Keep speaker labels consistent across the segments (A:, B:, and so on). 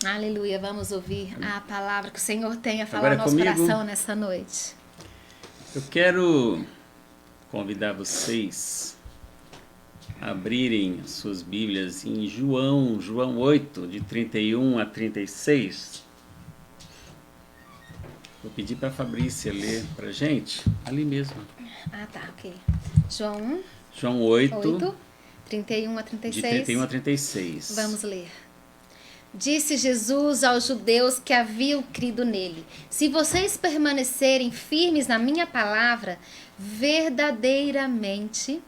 A: Aleluia, vamos ouvir a palavra que o Senhor tem a falar
B: Agora
A: ao nosso
B: comigo.
A: coração nessa noite.
B: Eu quero convidar vocês a abrirem suas Bíblias em João 8, de 31 a 36. Vou pedir para a Fabrícia ler para a gente, ali mesmo.
A: Ah, tá, ok. João
B: João 8,
A: 8, 31 a
B: de
A: 36.
B: 31 a 36.
A: Vamos ler. Disse Jesus aos judeus que haviam crido nele: se vocês permanecerem firmes na minha palavra, verdadeiramente...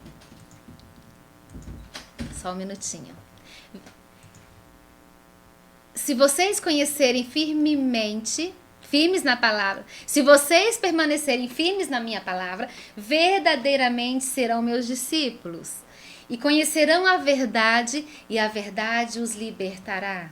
A: Só um minutinho. Se vocês conhecerem firmes na palavra, se vocês permanecerem firmes na minha palavra, verdadeiramente serão meus discípulos. E conhecerão a verdade, e a verdade os libertará.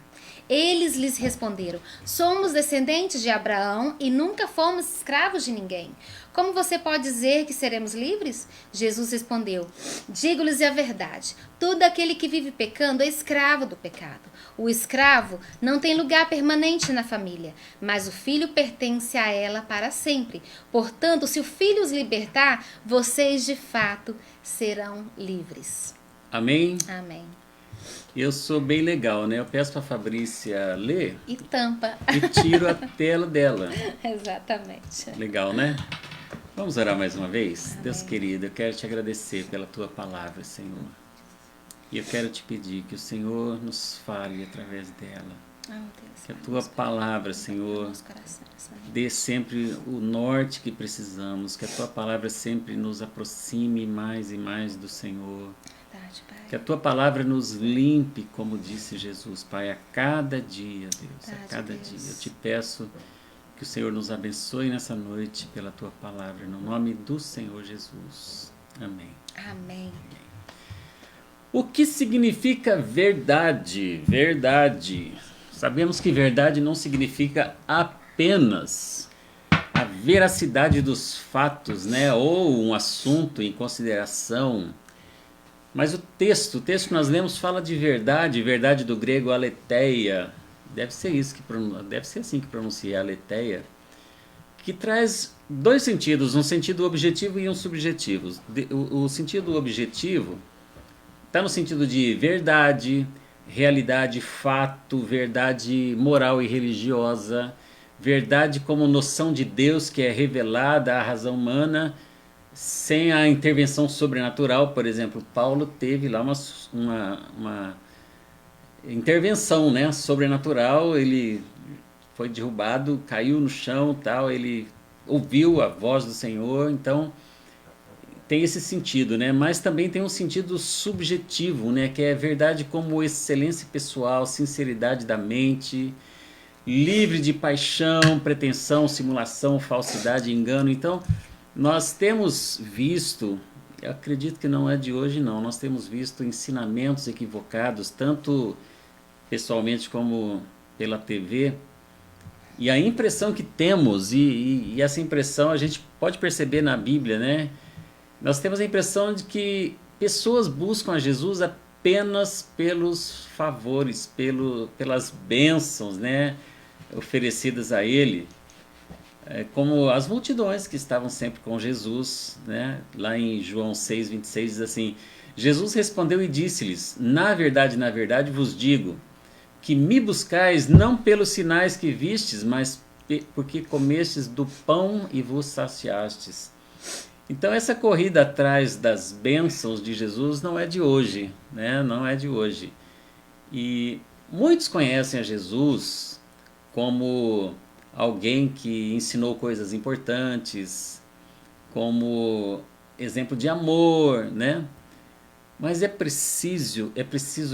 A: Eles lhes responderam: somos descendentes de Abraão e nunca fomos escravos de ninguém. Como você pode dizer que seremos livres? Jesus respondeu: digo-lhes a verdade. Todo aquele que vive pecando é escravo do pecado. O escravo não tem lugar permanente na família, mas o filho pertence a ela para sempre. Portanto, se o filho os libertar, vocês de fato serão livres.
B: Amém?
A: Amém.
B: Eu sou bem legal, né? Eu peço para a Fabrícia ler
A: E tampa.
B: e tiro a tela dela.
A: Exatamente.
B: Legal, né? Vamos orar mais uma vez?
A: Amém.
B: Deus querido, eu quero te agradecer pela tua palavra, Senhor. E eu quero te pedir que o Senhor nos fale através dela.
A: Oh, Deus,
B: Que a tua palavra, Senhor, dê sempre o norte que precisamos. Que a tua palavra sempre nos aproxime mais e mais do Senhor.
A: Verdade, Pai.
B: Que a tua palavra nos limpe, como disse Jesus, Pai, a cada dia, Deus,
A: Verdade,
B: a cada
A: Deus.
B: dia. Eu te peço que o Senhor nos abençoe nessa noite pela tua palavra, no nome do Senhor Jesus. Amém.
A: Amém.
B: O que significa verdade? Verdade. Sabemos que verdade não significa apenas a veracidade dos fatos, né? Ou um assunto em consideração. Mas o texto que nós lemos fala de verdade, verdade do grego aletheia. Deve ser assim que pronuncia aletheia, que traz dois sentidos, um sentido objetivo e um subjetivo. O sentido objetivo está no sentido de verdade, realidade, fato, verdade moral e religiosa, verdade como noção de Deus que é revelada à razão humana, sem a intervenção sobrenatural. Por exemplo, Paulo teve lá uma intervenção, né, sobrenatural. Ele foi derrubado, caiu no chão, tal, ele ouviu a voz do Senhor. Então tem esse sentido, né? Mas também tem um sentido subjetivo, né? Que é verdade como excelência pessoal, sinceridade da mente, livre de paixão, pretensão, simulação, falsidade, engano. Então, nós temos visto, eu acredito que não é de hoje não, nós temos visto ensinamentos equivocados, tanto pessoalmente como pela TV, e a impressão que temos, e essa impressão a gente pode perceber na Bíblia, né? Nós temos a impressão de que pessoas buscam a Jesus apenas pelos favores, pelas bênçãos, né, oferecidas a Ele, como as multidões que estavam sempre com Jesus, né? Lá em João 6:26 diz assim: Jesus respondeu e disse-lhes: na verdade vos digo, que me buscais não pelos sinais que vistes, mas porque comestes do pão e vos saciastes. Então essa corrida atrás das bênçãos de Jesus não é de hoje, né? Não é de hoje. E muitos conhecem a Jesus como alguém que ensinou coisas importantes, como exemplo de amor, né? Mas é preciso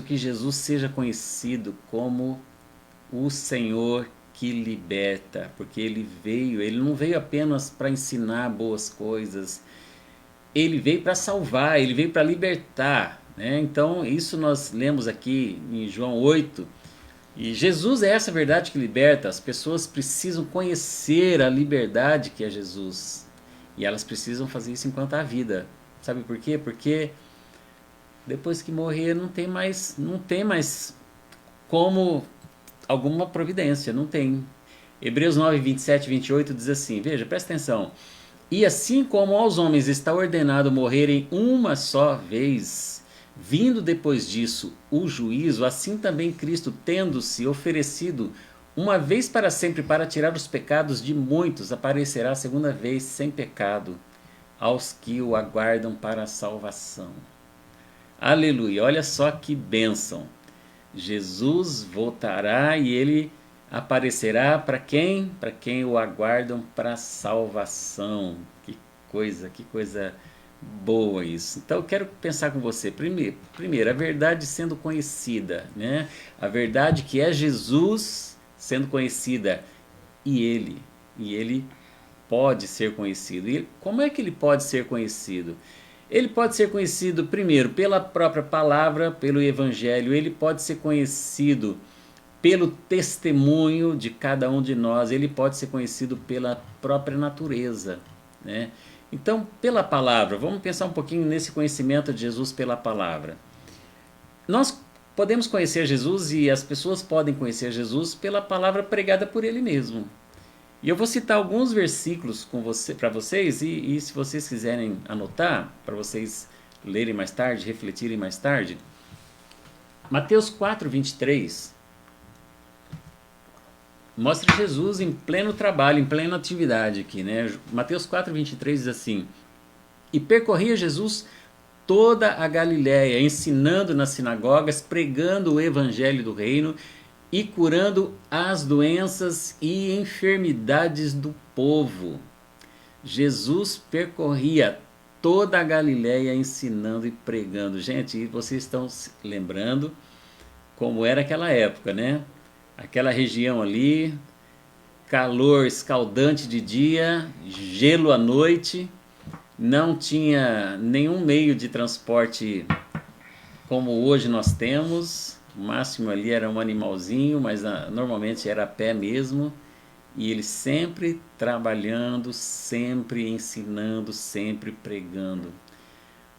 B: que Jesus seja conhecido como o Senhor que liberta, porque ele não veio apenas para ensinar boas coisas, ele veio para salvar, ele veio para libertar, né? Então isso nós lemos aqui em João 8, e Jesus é essa verdade que liberta. As pessoas precisam conhecer a liberdade que é Jesus, e elas precisam fazer isso enquanto há vida. Sabe por quê? Porque depois que morrer não tem mais como alguma providência, não tem. Hebreus 9, 27 e 28 diz assim, veja, presta atenção. E assim como aos homens está ordenado morrerem uma só vez, vindo depois disso o juízo, assim também Cristo, tendo-se oferecido uma vez para sempre para tirar os pecados de muitos, aparecerá a segunda vez sem pecado aos que o aguardam para a salvação. Aleluia, olha só que bênção. Jesus voltará e ele aparecerá para quem? Para quem o aguardam para a salvação. Que coisa boa isso. Então eu quero pensar com você. Primeiro, a verdade sendo conhecida, né? A verdade que é Jesus sendo conhecida e ele pode ser conhecido. E como é que ele pode ser conhecido? Ele pode ser conhecido primeiro pela própria palavra, pelo evangelho, ele pode ser conhecido pelo testemunho de cada um de nós, ele pode ser conhecido pela própria natureza, né? Então, pela palavra, vamos pensar um pouquinho nesse conhecimento de Jesus pela palavra. Nós podemos conhecer Jesus e as pessoas podem conhecer Jesus pela palavra pregada por ele mesmo. E eu vou citar alguns versículos para vocês, e se vocês quiserem anotar, para vocês lerem mais tarde, refletirem mais tarde. Mateus 4, 23 mostra Jesus em pleno trabalho, em plena atividade aqui, né? Mateus 4, 23 diz assim: E percorria Jesus toda a Galiléia, ensinando nas sinagogas, pregando o evangelho do reino e curando as doenças e enfermidades do povo. Jesus percorria toda a Galiléia ensinando e pregando. Gente, e vocês estão se lembrando como era aquela época, né? Aquela região ali, calor escaldante de dia, gelo à noite, não tinha nenhum meio de transporte como hoje nós temos. O máximo ali era um animalzinho, mas normalmente era a pé mesmo. E ele sempre trabalhando, sempre ensinando, sempre pregando.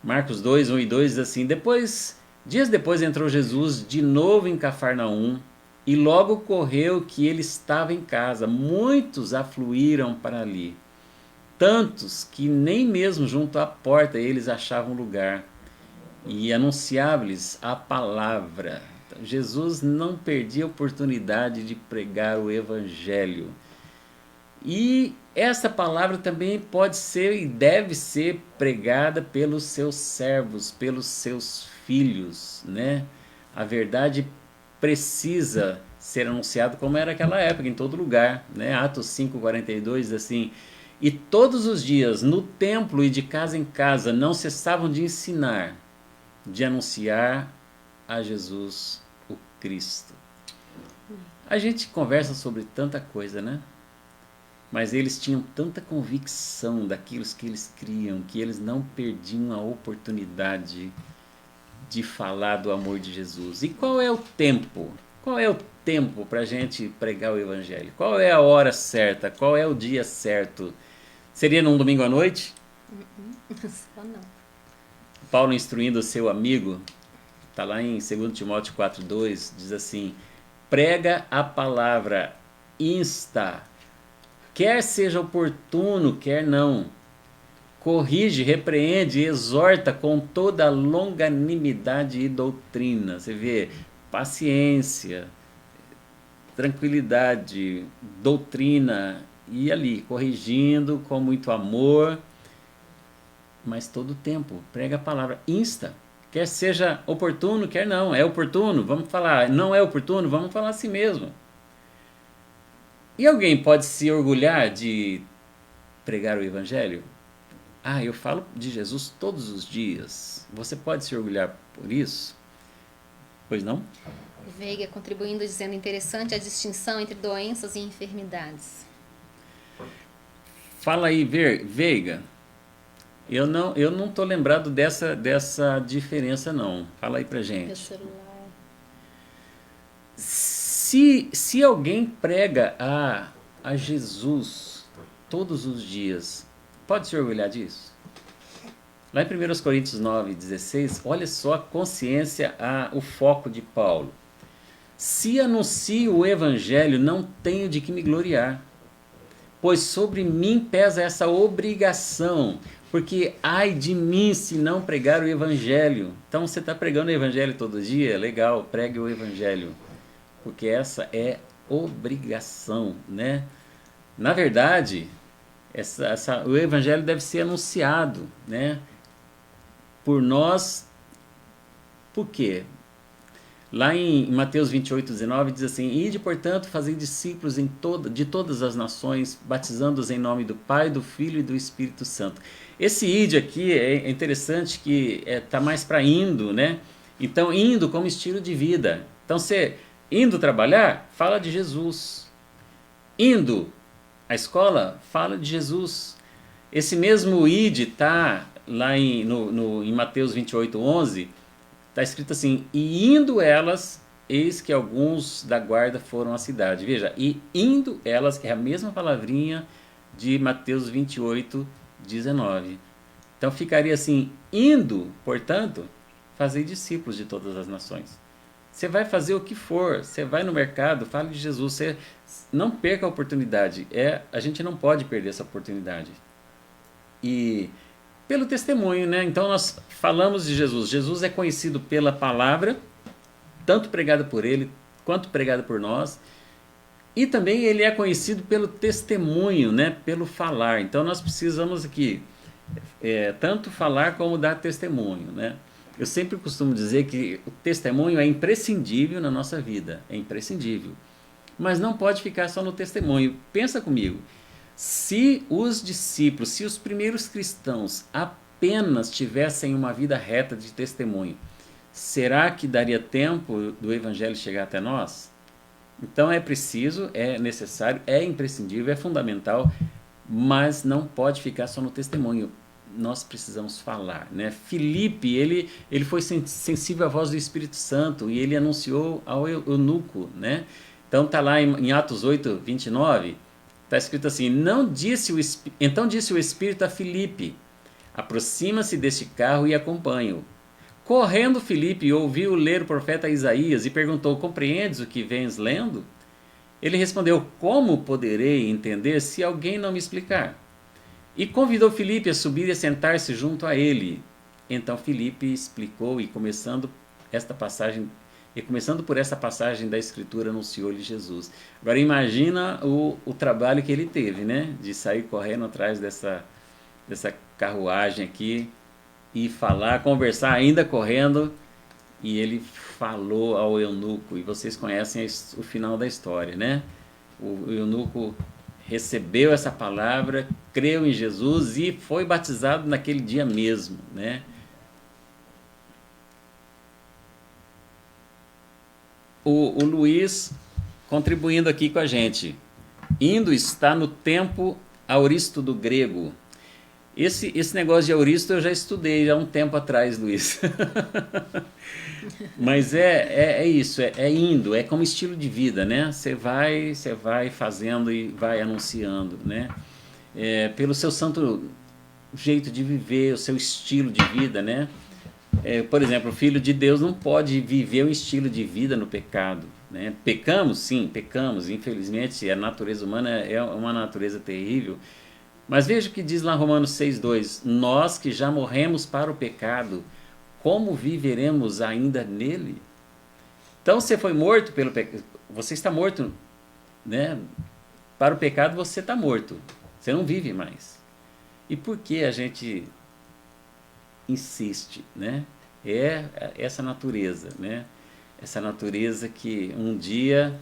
B: Marcos 2, 1 e 2 diz assim: Dias depois entrou Jesus de novo em Cafarnaum, e logo ocorreu que ele estava em casa. Muitos afluíram para ali, tantos que nem mesmo junto à porta eles achavam lugar. E anunciava-lhes a palavra. Então, Jesus não perdia a oportunidade de pregar o evangelho. E essa palavra também pode ser e deve ser pregada pelos seus servos, pelos seus filhos, né? A verdade precisa ser anunciada como era aquela época, em todo lugar, né? Atos 5:42 diz assim: E todos os dias, no templo e de casa em casa, não cessavam de ensinar, de anunciar a Jesus o Cristo. A gente conversa sobre tanta coisa, né? Mas eles tinham tanta convicção daquilo que eles criam, que eles não perdiam a oportunidade de falar do amor de Jesus. E qual é o tempo? Qual é o tempo para a gente pregar o evangelho? Qual é a hora certa? Qual é o dia certo? Seria num domingo à noite?
A: Só não.
B: Paulo instruindo o seu amigo, está lá em 2 Timóteo 4:2, diz assim: prega a palavra, insta, quer seja oportuno, quer não, corrige, repreende, exorta com toda longanimidade e doutrina. Você vê, paciência, tranquilidade, doutrina, e ali, corrigindo com muito amor, mas todo o tempo, prega a palavra, insta, quer seja oportuno, quer não, é oportuno, vamos falar, não é oportuno, vamos falar assim mesmo. E alguém pode se orgulhar de pregar o evangelho? Ah, eu falo de Jesus todos os dias. Você pode se orgulhar por isso? Pois não?
A: Veiga contribuindo, dizendo: interessante a distinção entre doenças e enfermidades.
B: Fala aí, Veiga. Eu não tô lembrado dessa diferença, não. Fala aí pra gente.
A: Meu celular.
B: Se alguém prega a Jesus todos os dias, pode se orgulhar disso? Lá em 1 Coríntios 9:16, olha só a consciência, o foco de Paulo. Se anuncio o evangelho, não tenho de que me gloriar, pois sobre mim pesa essa obrigação, porque ai de mim se não pregar o evangelho. Então você está pregando o evangelho todo dia? Legal, pregue o evangelho, porque essa é obrigação, né? Na verdade, o evangelho deve ser anunciado, né? Por nós. Por quê? Lá em Mateus 28:19 diz assim: Ide, portanto, fazei discípulos de todas as nações, batizando-os em nome do Pai, do Filho e do Espírito Santo. Esse ide aqui é interessante que está mais para indo, né? Então, indo como estilo de vida. Então, você indo trabalhar, fala de Jesus. Indo à escola, fala de Jesus. Esse mesmo ide está lá em Mateus 28:11. Está escrito assim: e indo elas, eis que alguns da guarda foram à cidade. Veja, e indo elas, que é a mesma palavrinha de Mateus 28:19. Então ficaria assim: indo, portanto, fazei discípulos de todas as nações. Você vai fazer o que for, você vai no mercado, fale de Jesus, você não perca a oportunidade. A gente não pode perder essa oportunidade. E pelo testemunho, né? Então nós falamos de Jesus. Jesus é conhecido pela palavra, tanto pregada por ele, quanto pregada por nós. E também ele é conhecido pelo testemunho, né? Pelo falar. Então nós precisamos aqui tanto falar como dar testemunho, né? Eu sempre costumo dizer que o testemunho é imprescindível na nossa vida. É imprescindível. Mas não pode ficar só no testemunho. Pensa comigo. Se os discípulos, se os primeiros cristãos apenas tivessem uma vida reta de testemunho, será que daria tempo do evangelho chegar até nós? Então é preciso, é necessário, é imprescindível, é fundamental, mas não pode ficar só no testemunho. Nós precisamos falar, né? Filipe, ele foi sensível à voz do Espírito Santo e ele anunciou ao eunuco, né? Então está lá em Atos 8:29. Está escrito assim: então disse o Espírito a Filipe: aproxima-se deste carro e acompanha-o. Correndo Filipe ouviu ler o profeta Isaías e perguntou: compreendes o que vens lendo? Ele respondeu: como poderei entender se alguém não me explicar? E convidou Filipe a subir e a sentar-se junto a ele. Então Filipe explicou e começando por essa passagem da Escritura, anunciou-lhe Jesus. Agora imagina o trabalho que ele teve, né? De sair correndo atrás dessa carruagem aqui e falar, conversar ainda correndo. E ele falou ao eunuco. E vocês conhecem o final da história, né? O eunuco recebeu essa palavra, creu em Jesus e foi batizado naquele dia mesmo, né? O Luiz contribuindo aqui com a gente. Indo está no tempo auristo do grego. Esse negócio de auristo eu já estudei há um tempo atrás, Luiz. Mas é isso, é indo, é como estilo de vida, né? Você vai fazendo e vai anunciando, né? Pelo seu santo jeito de viver, o seu estilo de vida, né? Por exemplo, o Filho de Deus não pode viver um estilo de vida no pecado, né? Pecamos? Sim, pecamos. Infelizmente, a natureza humana é uma natureza terrível. Mas veja o que diz lá Romanos 6:2. Nós que já morremos para o pecado, como viveremos ainda nele? Então, você foi morto pelo pecado. Você está morto, né? Para o pecado, você está morto. Você não vive mais. E por que a gente insiste, né? É essa natureza, né? Essa natureza que um dia,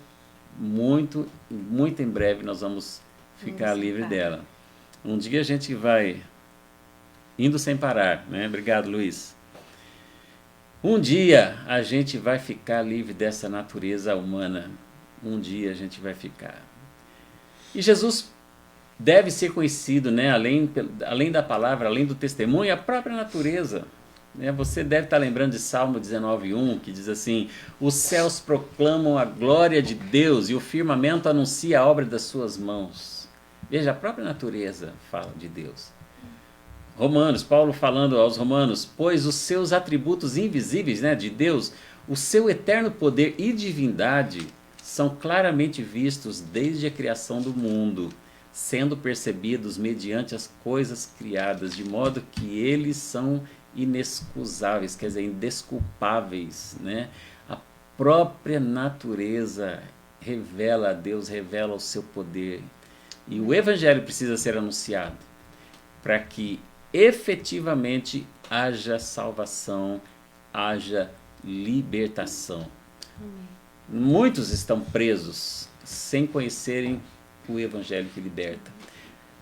B: muito, muito em breve, nós vamos ficar livre dela. Um dia a gente vai indo sem parar, né? Obrigado, Luiz. Um dia a gente vai ficar livre dessa natureza humana. Um dia a gente vai ficar. E Jesus deve ser conhecido, né? Além da palavra, além do testemunho, a própria natureza. Né? Você deve estar lembrando de Salmo 19:1, que diz assim: os céus proclamam a glória de Deus e o firmamento anuncia a obra das suas mãos. Veja, a própria natureza fala de Deus. Paulo falando aos Romanos: pois os seus atributos invisíveis, né, de Deus, O seu eterno poder e divindade são claramente vistos desde a criação do mundo, sendo percebidos mediante as coisas criadas, de modo que eles são inexcusáveis, quer dizer, indesculpáveis, né? A própria natureza revela a Deus, revela o seu poder. E o evangelho precisa ser anunciado para que efetivamente haja salvação, haja libertação.
A: Amém.
B: Muitos estão presos sem conhecerem o evangelho que liberta.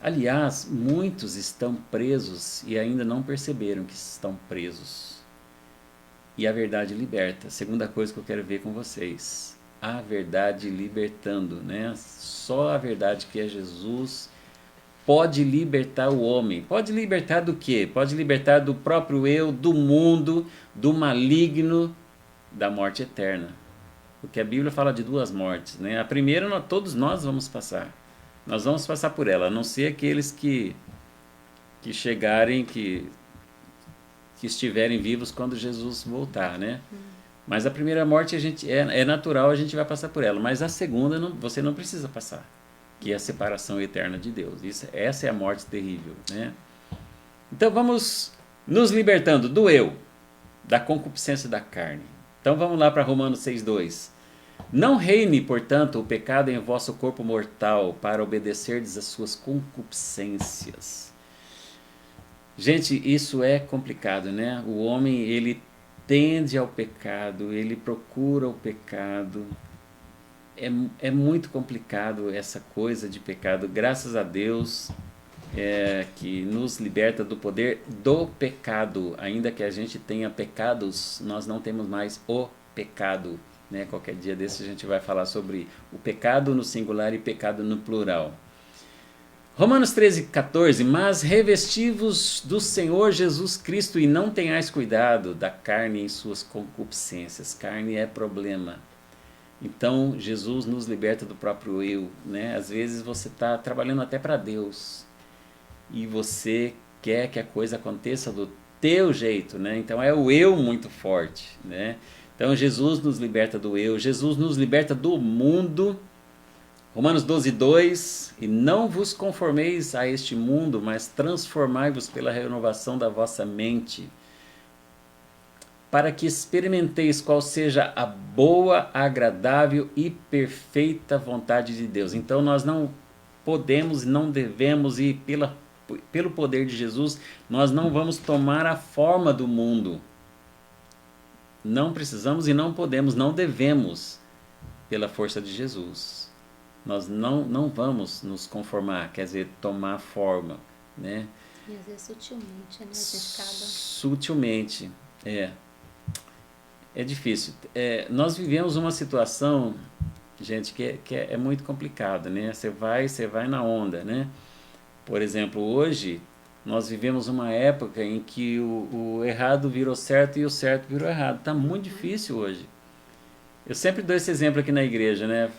B: Aliás, muitos estão presos e ainda não perceberam que estão presos. E a verdade liberta. Segunda coisa que eu quero ver com vocês. A verdade libertando, né? Só a verdade, que é Jesus, pode libertar o homem. Pode libertar do quê? Pode libertar do próprio eu, do mundo, do maligno, da morte eterna. Porque a Bíblia fala de duas mortes, né? A primeira, todos nós vamos passar. Nós vamos passar por ela, a não ser aqueles que chegarem, que estiverem vivos quando Jesus voltar, né? Mas a primeira morte é natural, a gente vai passar por ela. Mas a segunda você não precisa passar, que é a separação eterna de Deus. Essa é a morte terrível, né? Então vamos nos libertando do eu, da concupiscência da carne. Então vamos lá para Romanos 6,2. Não reine, portanto, o pecado em vosso corpo mortal, para obedecerdes às suas concupiscências. Gente, isso é complicado, né? O homem, ele tende ao pecado, ele procura o pecado. É muito complicado essa coisa de pecado. Graças a Deus, que nos liberta do poder do pecado. Ainda que a gente tenha pecados, nós não temos mais o pecado, né? Qualquer dia desse a gente vai falar sobre o pecado no singular e pecado no plural. Romanos 13,14. Mas revesti-vos do Senhor Jesus Cristo e não tenhais cuidado da carne em suas concupiscências. Carne é problema. Então Jesus nos liberta do próprio eu, né? Às vezes você está trabalhando até para Deus e você quer que a coisa aconteça do teu jeito, né? Então é o eu muito forte, né? Então Jesus nos liberta do eu, Jesus nos liberta do mundo. Romanos 12,2. E não vos conformeis a este mundo, mas transformai-vos pela renovação da vossa mente, para que experimenteis qual seja a boa, agradável e perfeita vontade de Deus. Então nós não podemos e não devemos, e pelo poder de Jesus, nós não vamos tomar a forma do mundo. Não precisamos e não podemos, não devemos, pela força de Jesus. Nós não vamos nos conformar, quer dizer, tomar forma, né?
A: E às vezes sutilmente, né? A gente acaba...
B: Sutilmente, é difícil. Nós vivemos uma situação, gente, que é muito complicada, né? Você vai na onda, né? Por exemplo, hoje nós vivemos uma época em que o errado virou certo e o certo virou errado. Está muito difícil hoje. Eu sempre dou esse exemplo aqui na igreja, né?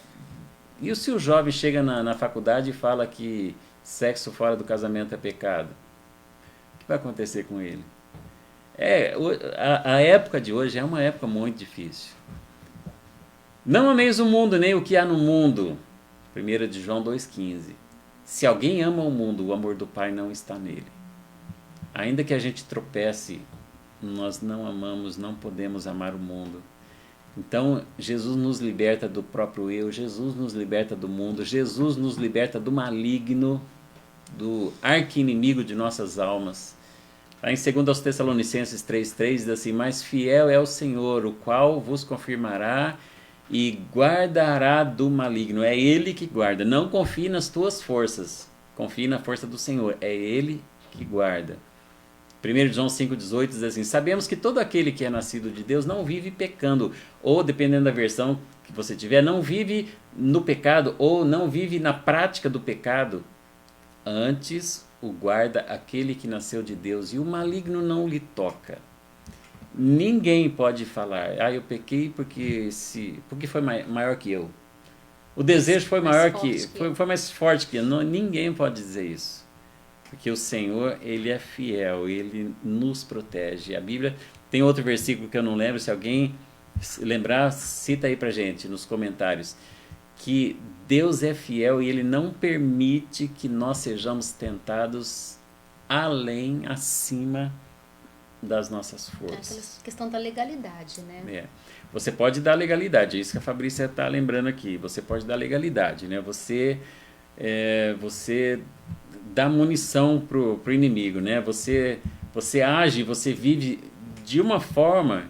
B: E se o jovem chega na faculdade e fala que sexo fora do casamento é pecado? O que vai acontecer com ele? A época de hoje é uma época muito difícil. Não ameis o mundo, nem o que há no mundo. 1 de João 2,15. Se alguém ama o mundo, o amor do Pai não está nele. Ainda que a gente tropece, nós não amamos, não podemos amar o mundo. Então, Jesus nos liberta do próprio eu, Jesus nos liberta do mundo, Jesus nos liberta do maligno, do arqui-inimigo de nossas almas. Lá em 2 Tessalonicenses 3,3 diz assim: mas fiel é o Senhor, o qual vos confirmará e guardará do maligno. É Ele que guarda. Não confie nas tuas forças, confie na força do Senhor. É Ele que guarda. 1 João 5,18 diz assim: sabemos que todo aquele que é nascido de Deus não vive pecando, ou dependendo da versão que você tiver, não vive no pecado, ou não vive na prática do pecado. Antes o guarda aquele que nasceu de Deus, e o maligno não lhe toca. Ninguém pode falar: eu pequei porque foi maior que eu. O desejo foi maior foi mais forte que eu. Não, ninguém pode dizer isso. Porque o Senhor, Ele é fiel, Ele nos protege. A Bíblia tem outro versículo que eu não lembro, se alguém se lembrar, cita aí pra gente nos comentários que Deus é fiel e Ele não permite que nós sejamos tentados além, acima das nossas
A: É aquela
B: forças.
A: questão da legalidade, né?
B: É. Você pode dar legalidade, é isso que a Fabrícia está lembrando aqui. Você pode dar legalidade, né? Você dá munição pro inimigo, né? Você age, você vive de uma forma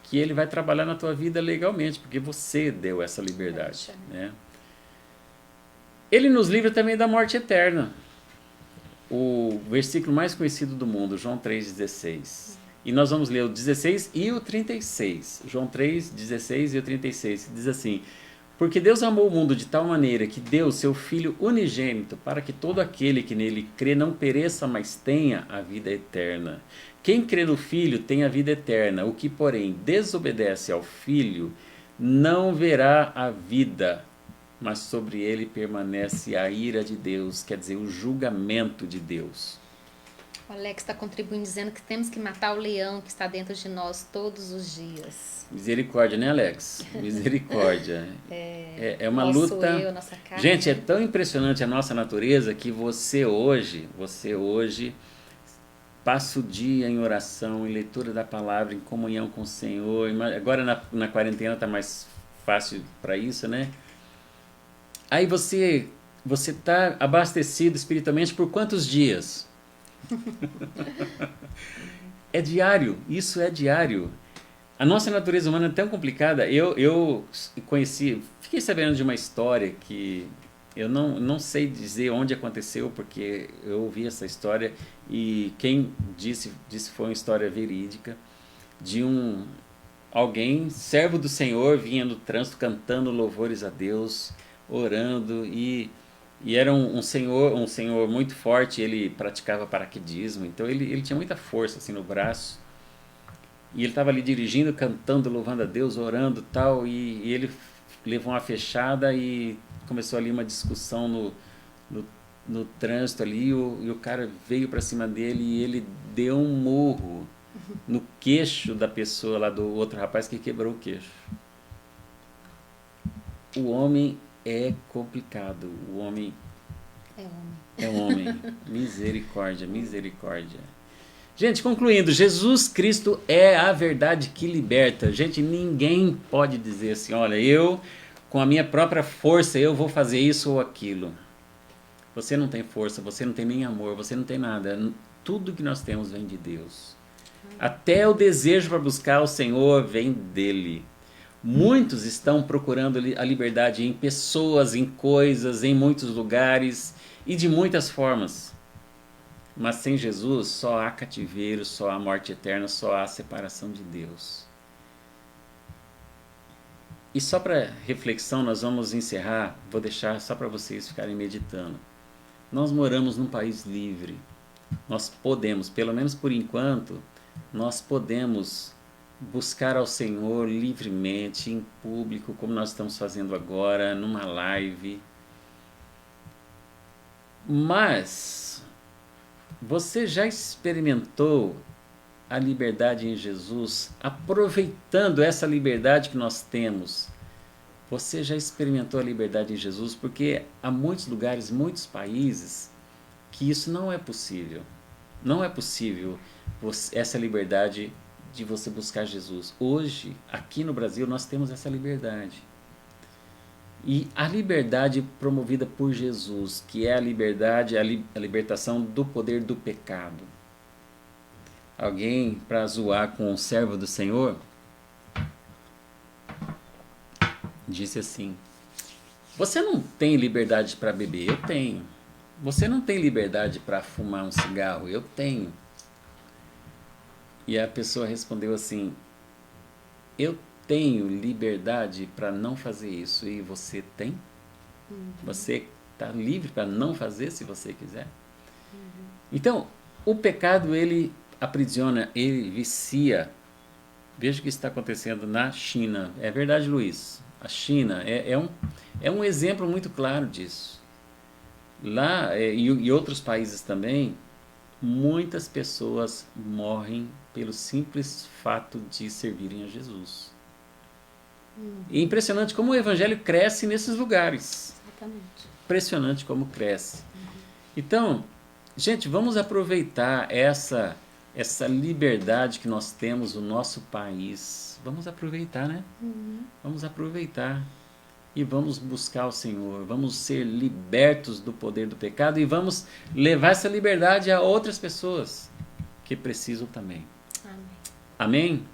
B: que ele vai trabalhar na tua vida legalmente, porque você deu essa liberdade, né? Ele nos livra também da morte eterna. O versículo mais conhecido do mundo, João 3,16. E nós vamos ler o 16 e o 36. João 3, 16 e o 36, que diz assim: porque Deus amou o mundo de tal maneira que deu seu Filho unigênito para que todo aquele que nele crê não pereça, mas tenha a vida eterna. Quem crê no Filho tem a vida eterna. O que, porém, desobedece ao Filho não verá a vida, mas sobre ele permanece a ira de Deus, quer dizer, o julgamento de Deus.
A: O Alex está contribuindo dizendo que temos que matar o leão que está dentro de nós todos os dias.
B: Misericórdia, né, Alex? Misericórdia. É uma luta.
A: Eu, nossa carne.
B: Gente, é tão impressionante a nossa natureza que você hoje passa o dia em oração, em leitura da palavra, em comunhão com o Senhor. Agora na quarentena está mais fácil para isso, né? Aí você está abastecido espiritualmente por quantos dias? É diário, isso é diário. A nossa natureza humana é tão complicada. Eu fiquei sabendo de uma história que eu não sei dizer onde aconteceu, porque eu ouvi essa história e quem disse foi uma história verídica de alguém, servo do Senhor, vinha no trânsito cantando louvores a Deus, orando e era um senhor muito forte. Ele praticava paraquedismo, então ele tinha muita força assim no braço. E ele estava ali dirigindo, cantando, louvando a Deus, orando e tal, e ele levou uma fechada e começou ali uma discussão no trânsito ali, e o cara veio para cima dele e ele deu um murro no queixo da pessoa lá, do outro rapaz, que quebrou o queixo. O homem é complicado, o homem é homem. Misericórdia, misericórdia. Gente, concluindo, Jesus Cristo é a verdade que liberta. Gente, ninguém pode dizer assim, olha, eu com a minha própria força eu vou fazer isso ou aquilo. Você não tem força, você não tem nem amor, você não tem nada. Tudo que nós temos vem de Deus. Até o desejo para buscar o Senhor vem dele. Muitos estão procurando a liberdade em pessoas, em coisas, em muitos lugares e de muitas formas. Mas sem Jesus só há cativeiro, só há morte eterna, só há separação de Deus. E só para reflexão, nós vamos encerrar, vou deixar só para vocês ficarem meditando. Nós moramos num país livre. Nós podemos, pelo menos por enquanto, nós podemos buscar ao Senhor livremente, em público, como nós estamos fazendo agora, numa live. Mas você já experimentou a liberdade em Jesus, aproveitando essa liberdade que nós temos? Você já experimentou a liberdade em Jesus? Porque há muitos lugares, muitos países, que isso não é possível. Não é possível essa liberdade de você buscar Jesus. Hoje, aqui no Brasil, nós temos essa liberdade. E a liberdade promovida por Jesus, que é a liberdade, a libertação do poder do pecado. Alguém, para zoar com o servo do Senhor, disse assim: você não tem liberdade para beber? Eu tenho. Você não tem liberdade para fumar um cigarro? Eu tenho. E a pessoa respondeu assim: eu tenho liberdade para não fazer isso. E você tem? Você está livre para não fazer se você quiser? Então, o pecado, ele aprisiona, ele vicia. Veja o que está acontecendo na China. É verdade, Luiz. A China é um exemplo muito claro disso. Lá, e outros países também, muitas pessoas morrem pelo simples fato de servirem a Jesus. E é impressionante como o evangelho cresce nesses lugares.
C: Exatamente.
B: Impressionante como cresce. Então, gente, vamos aproveitar essa liberdade que nós temos no nosso país. Vamos aproveitar, né? Vamos aproveitar. E vamos buscar o Senhor. Vamos ser libertos do poder do pecado e vamos levar essa liberdade a outras pessoas que precisam também.
C: Amém.
B: Amém?